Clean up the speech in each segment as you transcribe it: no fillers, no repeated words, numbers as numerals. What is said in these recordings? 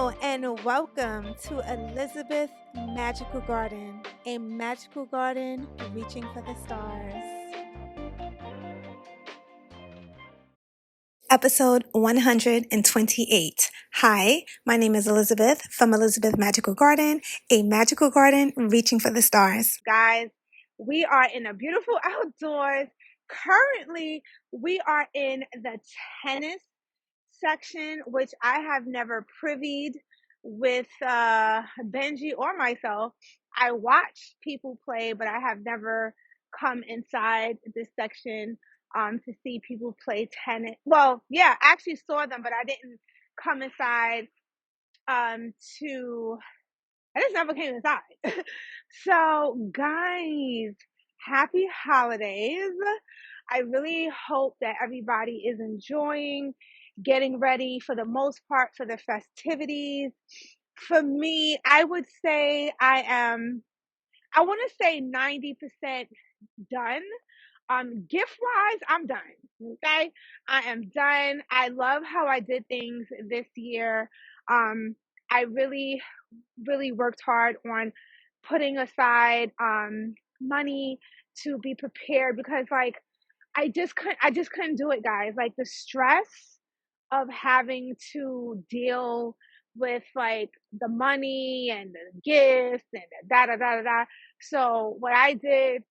Hello and welcome to Elizabeth Magical Garden, a magical garden reaching for the stars. Episode 128. Hi, my name is Elizabeth from Elizabeth Magical Garden, a magical garden reaching for the stars. Guys, we are in a beautiful outdoors. Currently, we are in the tennis section, which I have never privied with Benji or myself. I watch people play, but I have never come inside this section to see people play tennis. Well, yeah, I actually saw them, but I didn't come inside to I just never came inside. So, guys, happy holidays. I really hope that everybody is enjoying getting ready for the most part for the festivities. For me, I would say I want to say 90% done. Gift wise, I'm done. Okay. I am done. I love how I did things this year. I really worked hard on putting aside money to be prepared because like I just couldn't do it, guys. Like the stress of having to deal with like the money and the gifts and the da da da da da. So what I did,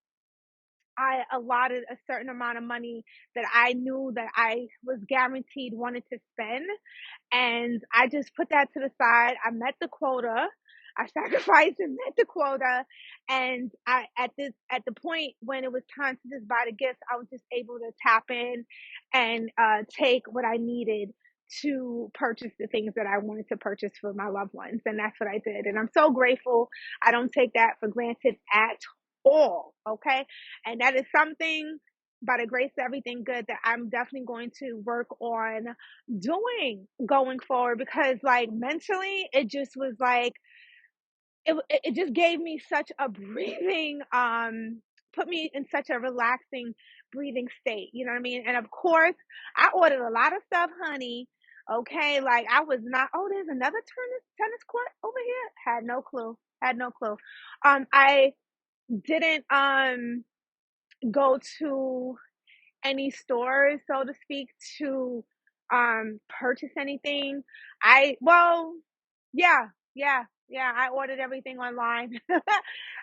I allotted a certain amount of money that I knew that I was guaranteed wanted to spend, and I just put that to the side. I met the quota. I sacrificed and met the quota, and I at the point when it was time to just buy the gifts, I was just able to tap in and take what I needed to purchase the things that I wanted to purchase for my loved ones, and that's what I did. And I'm so grateful. I don't take that for granted at all. Okay, and that is something by the grace of everything good that I'm definitely going to work on doing going forward because like mentally it just was like it just gave me such a breathing put me in such a relaxing breathing state, you know what I mean? And of course I ordered a lot of stuff, honey. Okay, like I was not, oh, there's another tennis court over here, had no clue. I didn't go to any stores, so to speak, to purchase anything. I well, yeah, yeah. I ordered everything online.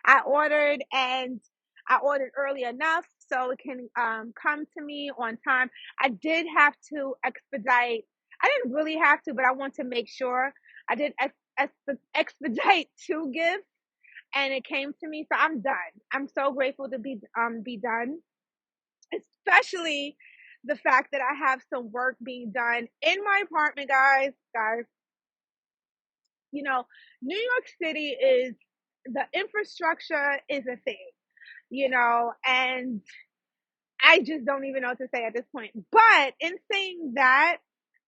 I ordered and I ordered early enough so it can come to me on time. I did have to expedite. I didn't really have to, but I want to make sure I did expedite two gifts and it came to me. So I'm done. I'm so grateful to be done, especially the fact that I have some work being done in my apartment, guys, you know, New York City is the infrastructure is a thing, and I just don't even know what to say at this point. But in saying that,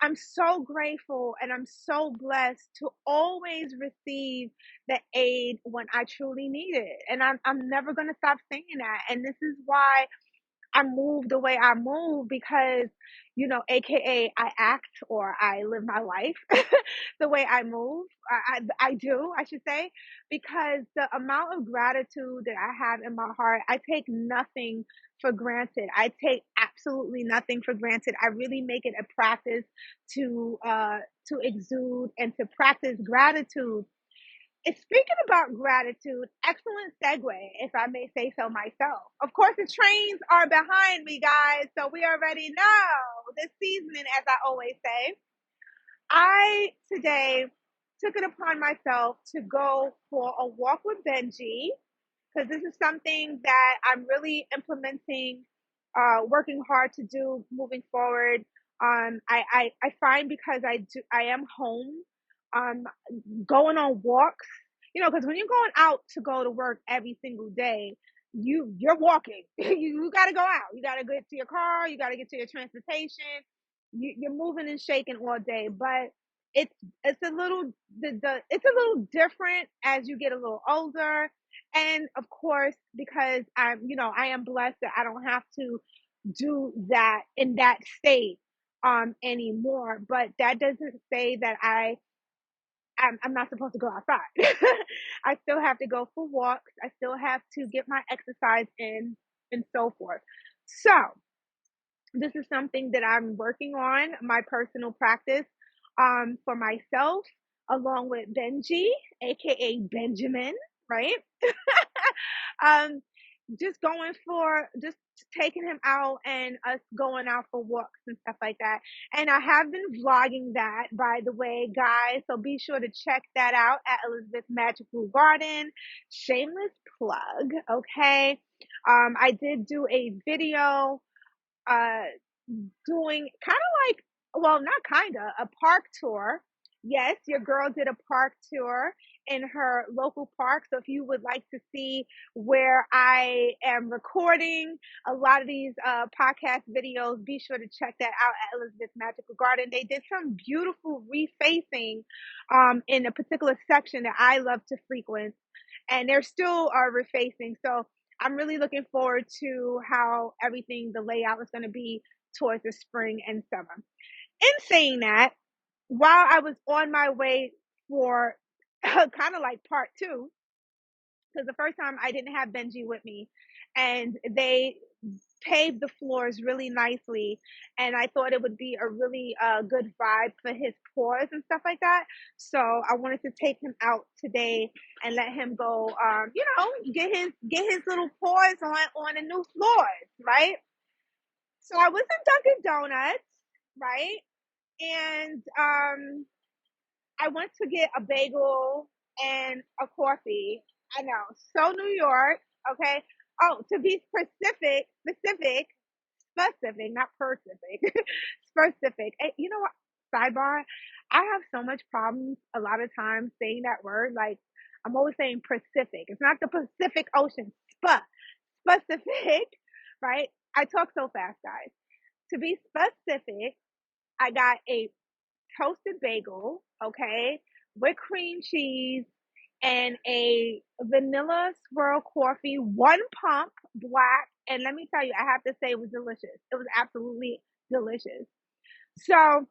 I'm so grateful and I'm so blessed to always receive the aid when I truly need it. And I'm never going to stop saying that. And this is why I move the way I move because, AKA I act or I live my life the way I move. I do, I should say, because the amount of gratitude that I have in my heart, I take nothing for granted. I take absolutely nothing for granted. I really make it a practice to exude and to practice gratitude. And speaking about gratitude, excellent segue, if I may say so myself. Of course, the trains are behind me, guys, so we already know the seasoning, as I always say. I today took it upon myself to go for a walk with Benji because this is something that I'm really implementing, working hard to do moving forward. I find because I am home, um, going on walks, because when you're going out to go to work every single day, you're walking. You got to go out. You got to get to your car. You got to get to your transportation. You're moving and shaking all day, but it's it's a little it's a little different as you get a little older, and of course because I am blessed that I don't have to do that in that state anymore. But that doesn't say that I I'm not supposed to go outside. I still have to go for walks. I still have to get my exercise in and so forth. So, this is something that I'm working on, my personal practice for myself, along with Benji, aka Benjamin, right? um, just going for just taking him out and us going out for walks and stuff like that. And I have been vlogging that, by the way, guys. So be sure to check that out at Elizabeth Magical Garden. Shameless plug, okay? I did do a video uh doing kind of like, well, not kind of, a park tour. Yes, your girl did a park tour in her local park. So if you would like to see where I am recording a lot of these podcast videos, be sure to check that out at Elizabeth Magical Garden. They did some beautiful refacing in a particular section that I love to frequent, and they're still refacing. So I'm really looking forward to how everything, the layout is going to be towards the spring and summer. In saying that, while I was on my way for kind of like part two, because the first time I didn't have Benji with me, and they paved the floors really nicely, and I thought it would be a really good vibe for his paws and stuff like that. So I wanted to take him out today and let him go, get his little paws on the new floors, right? So I was in Dunkin' Donuts, right? And I went to get a bagel and a coffee. I know, so New York, okay. Oh, to be specific, not Pacific, specific. You know what? Sidebar: I have so much problems a lot of times saying that word. Like, I'm always saying Pacific. It's not the Pacific Ocean. Specific, right? I talk so fast, guys. To be specific, I got a toasted bagel, okay, with cream cheese and a vanilla swirl coffee, one pump, black. And let me tell you, I have to say it was delicious. It was absolutely delicious. So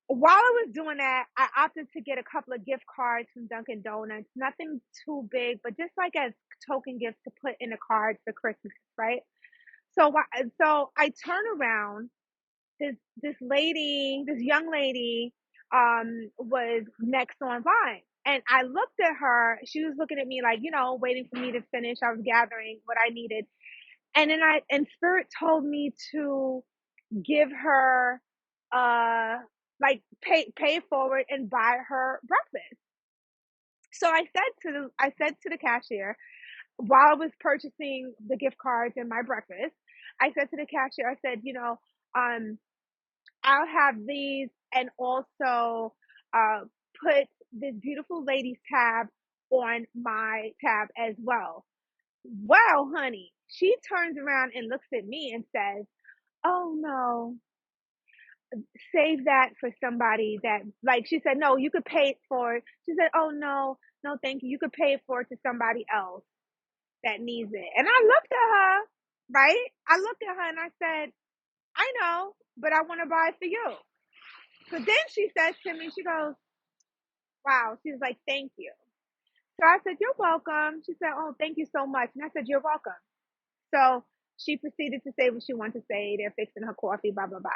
while I was doing that, I opted to get a couple of gift cards from Dunkin' Donuts. Nothing too big, but just like as token gifts to put in a card for Christmas, right? So I turn around, this lady, this young lady, was next on line. And I looked at her. She was looking at me like, waiting for me to finish. I was gathering what I needed. And then Spirit told me to give her, uh, like pay forward and buy her breakfast. So I said to the cashier, while I was purchasing the gift cards and my breakfast, I said to the cashier, I said, um, I'll have these, and also uh, put this beautiful lady's tab on my tab as well. Well, honey, she turns around and looks at me and says, "Oh no, save that for somebody that," like, she said, "No, you could pay it for it." She said, "Oh no, no, thank you. You could pay it for it to somebody else that needs it." And I looked at her, right? I looked at her and I said, "I know, but I want to buy it for you." So then she says to me, she goes, "Wow." She's like, "Thank you." So I said, "You're welcome." She said, "Oh, thank you so much." And I said, "You're welcome." So she proceeded to say what she wanted to say. They're fixing her coffee, blah, blah, blah.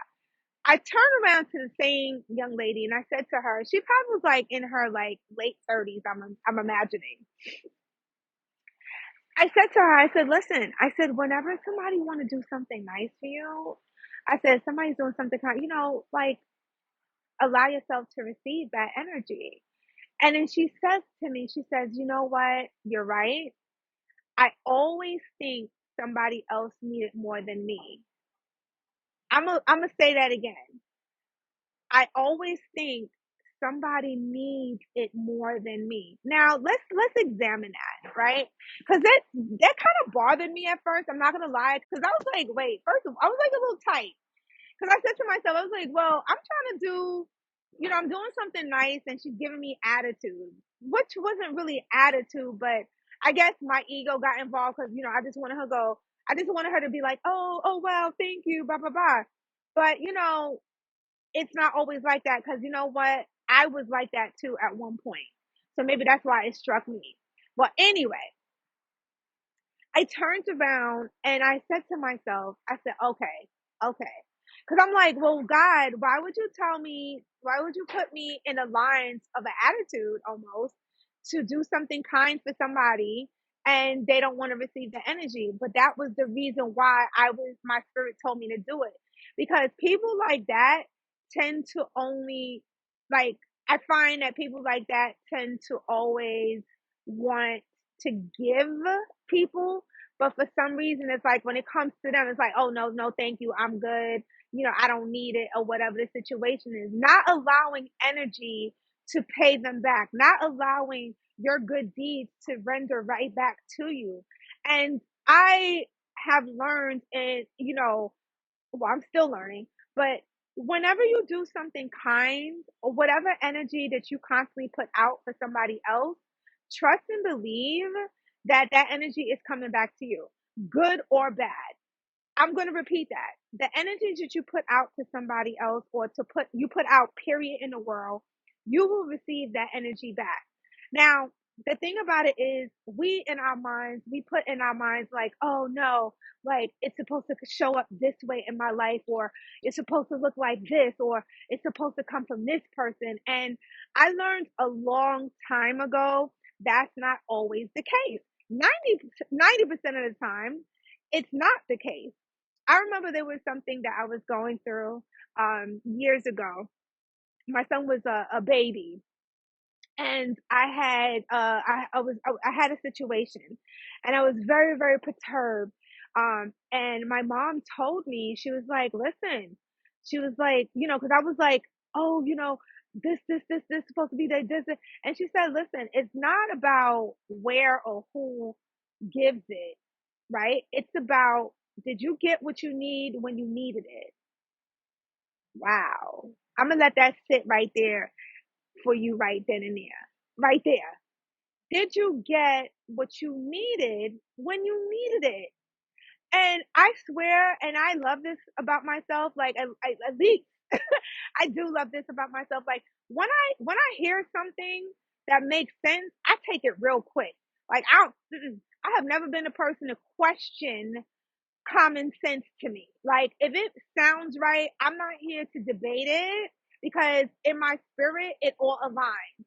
I turned around to the same young lady and I said to her, she probably was like in her like late 30s, I'm imagining. I said to her, I said, "Listen," I said, "whenever somebody want to do something nice for you," I said, "somebody's doing something kind, like, allow yourself to receive that energy." And then she says to me, she says, "You know what? You're right. I always think somebody else needed more than me." I'm gonna say that again. I always think somebody needs it more than me. Now let's examine that, right? Because that kind of bothered me at first. I'm not gonna lie, because I was like, wait, first of all, I was like a little tight. Because I said to myself, I was like, well, I'm trying to do, I'm doing something nice, and she's giving me attitude, which wasn't really attitude, but I guess my ego got involved because, I just wanted her to be like, oh, well, thank you, blah, blah, blah. But, it's not always like that, because you know what? I was like that too at one point. So maybe that's why it struck me. But anyway, I turned around and I said to myself, I said, okay, okay. Because I'm like, well, God, why would you tell me, why would you put me in the lines of an attitude almost to do something kind for somebody and they don't want to receive the energy? But that was the reason why my spirit told me to do it. Because people like that tend to only, like, I find that people like that tend to always want to give people, but for some reason it's like when it comes to them it's like, oh no, no, thank you, I'm good, I don't need it, or whatever the situation is. Not allowing energy to pay them back, not allowing your good deeds to render right back to you. And I have learned, and well, I'm still learning, but whenever you do something kind or whatever energy that you constantly put out for somebody else, trust and believe that that energy is coming back to you, good or bad. I'm going to repeat that. The energies that you put out to somebody else, or you put out period in the world, you will receive that energy back. Now, the thing about it is we put in our minds like, oh no, like it's supposed to show up this way in my life, or it's supposed to look like this, or it's supposed to come from this person. And I learned a long time ago that's not always the case. 90% of the time, it's not the case. I remember there was something that I was going through years ago. My son was a baby, and I had a situation, and I was very, very perturbed. And my mom told me, she was like, listen, she was like, because I was like, oh, this is supposed to be this. And she said, listen, it's not about where or who gives it, right? It's about, did you get what you need when you needed it? Wow. I'm gonna let that sit right there for you right then and there. Right there. Did you get what you needed when you needed it? And I swear, and I love this about myself, like at least I do love this about myself. Like when I hear something that makes sense, I take it real quick. Like I have never been a person to question common sense to me. Like if it sounds right, I'm not here to debate it, because in my spirit it all aligns.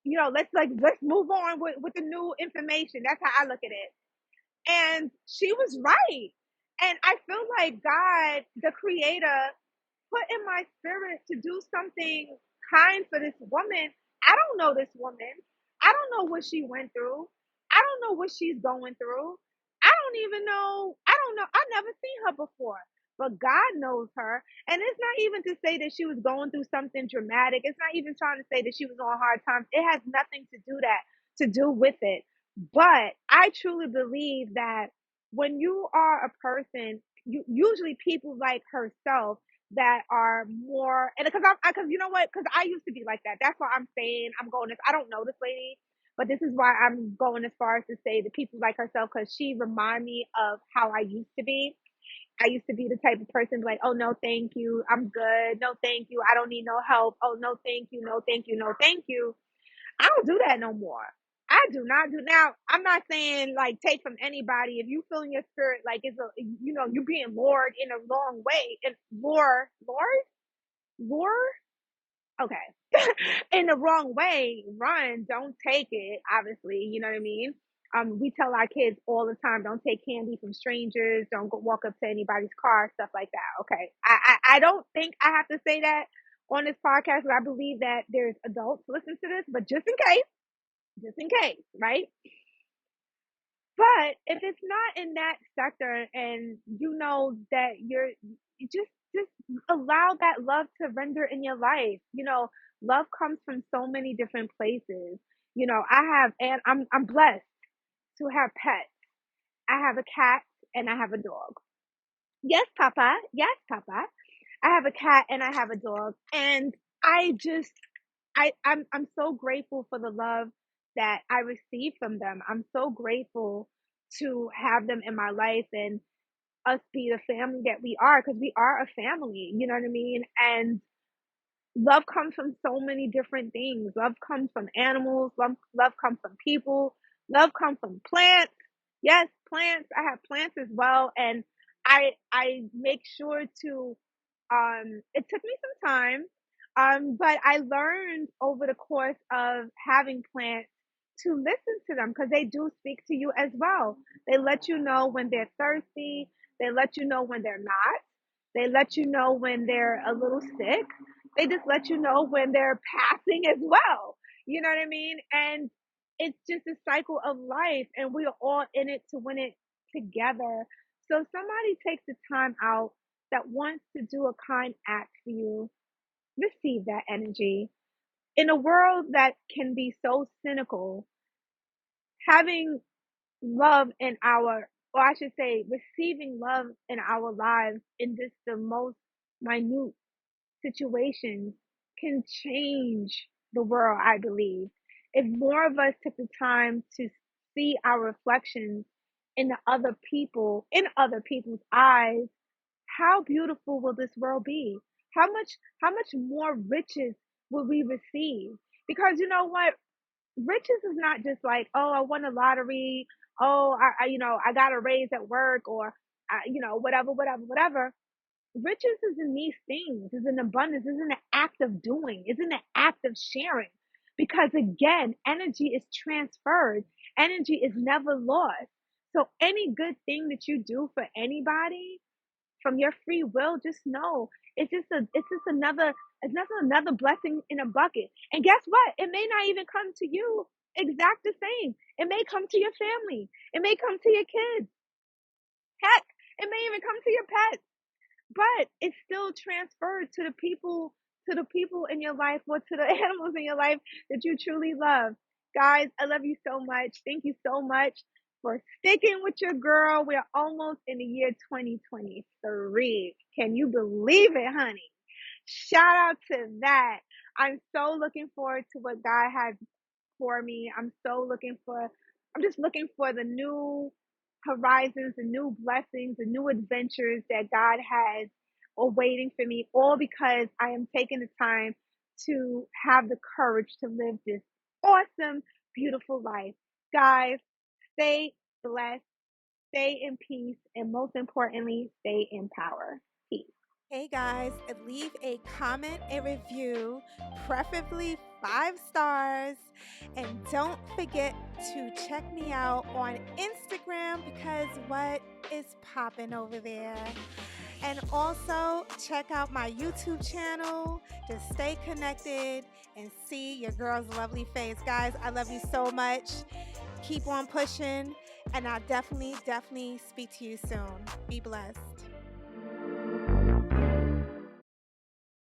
Let's move on with the new information. That's how I look at it. And she was right. And I feel like God, the creator, put in my spirit to do something kind for this woman. I don't know this woman. I don't know what she went through. I don't know what she's going through. I don't even know. I don't know. I've never seen her before. But God knows her. And it's not even to say that she was going through something dramatic. It's not even trying to say that she was on hard times. It has nothing to do with it. But I truly believe that when you are a person, usually people like herself that are more, and because you know what, because I used to be like that. That's why I'm saying I'm going this. I don't know this lady, but this is why I'm going as far as to say the people like herself, because she remind me of how I used to be. I used to be the type of person like, oh no, thank you, I'm good. No, thank you, I don't need no help. Oh no, thank you, no, thank you, no, thank you. I don't do that no more. I do not do now. I'm not saying like take from anybody. If you feel in your spirit like it's a, you're being lured in a wrong way, and lure, okay, in the wrong way, run. Don't take it. Obviously, you know what I mean. We tell our kids all the time, don't take candy from strangers. Don't go walk up to anybody's car, stuff like that. Okay, I don't think I have to say that on this podcast, but I believe that there's adults listen to this, but just in case, right? But if it's not in that sector, and you know that you just allow that love to render in your life. Love comes from so many different places. I have, and I'm blessed to have pets. I have a cat and I have a dog. Yes, Papa. Yes, Papa. I have a cat and I have a dog, and I just I'm so grateful for the love that I receive from them. I'm so grateful to have them in my life, and us be the family that we are, because we are a family, you know what I mean? And Love comes from so many different things. Love comes from animals, love comes from people, love comes from plants. Yes, plants. I have plants as well, and I make sure to it took me some time, but I learned over the course of having plants to listen to them because they do speak to you as well. They let you know when they're thirsty, they let you know when they're not, they let you know when they're a little sick, they just let you know when they're passing as well. You know what I mean? And it's just a cycle of life, and we are all in it to win it together. So if somebody takes the time out that wants to do a kind act for you, receive that energy. In a world that can be so cynical, having love in our, or I should say, receiving love in our lives in just the most minute situations can change the world, I believe. If more of us took the time to see our reflections in other people's eyes, how beautiful will this world be? How much more riches will we receive? Because you know what? Riches is not just like, oh, I won a lottery, oh, I got a raise at work, or whatever, whatever, whatever. Riches is in these things, is in abundance, is in the act of doing, is in the act of sharing. Because again, energy is transferred, energy is never lost. So any good thing that you do for anybody, from your free will, just know it's just another blessing in a bucket. And guess what? It may not even come to you exact the same. It may come to your family. It may come to your kids. Heck, it may even come to your pets, but it's still transferred to the people in your life or to the animals in your life that you truly love. Guys, I love you so much. Thank you so much for sticking with your girl. We're almost in the year 2023. Can you believe it, honey? Shout out to that. I'm so looking forward to what God has for me. I'm just looking for the new horizons, the new blessings, the new adventures that God has awaiting for me, all because I am taking the time to have the courage to live this awesome, beautiful life. Guys, stay blessed, stay in peace, and most importantly, stay in power. Peace. Hey guys, leave a comment, a review, preferably 5 stars. And don't forget to check me out on Instagram because what is popping over there? And also check out my YouTube channel to stay connected and see your girl's lovely face. Guys, I love you so much. Keep on pushing, and I'll definitely speak to you soon. Be blessed.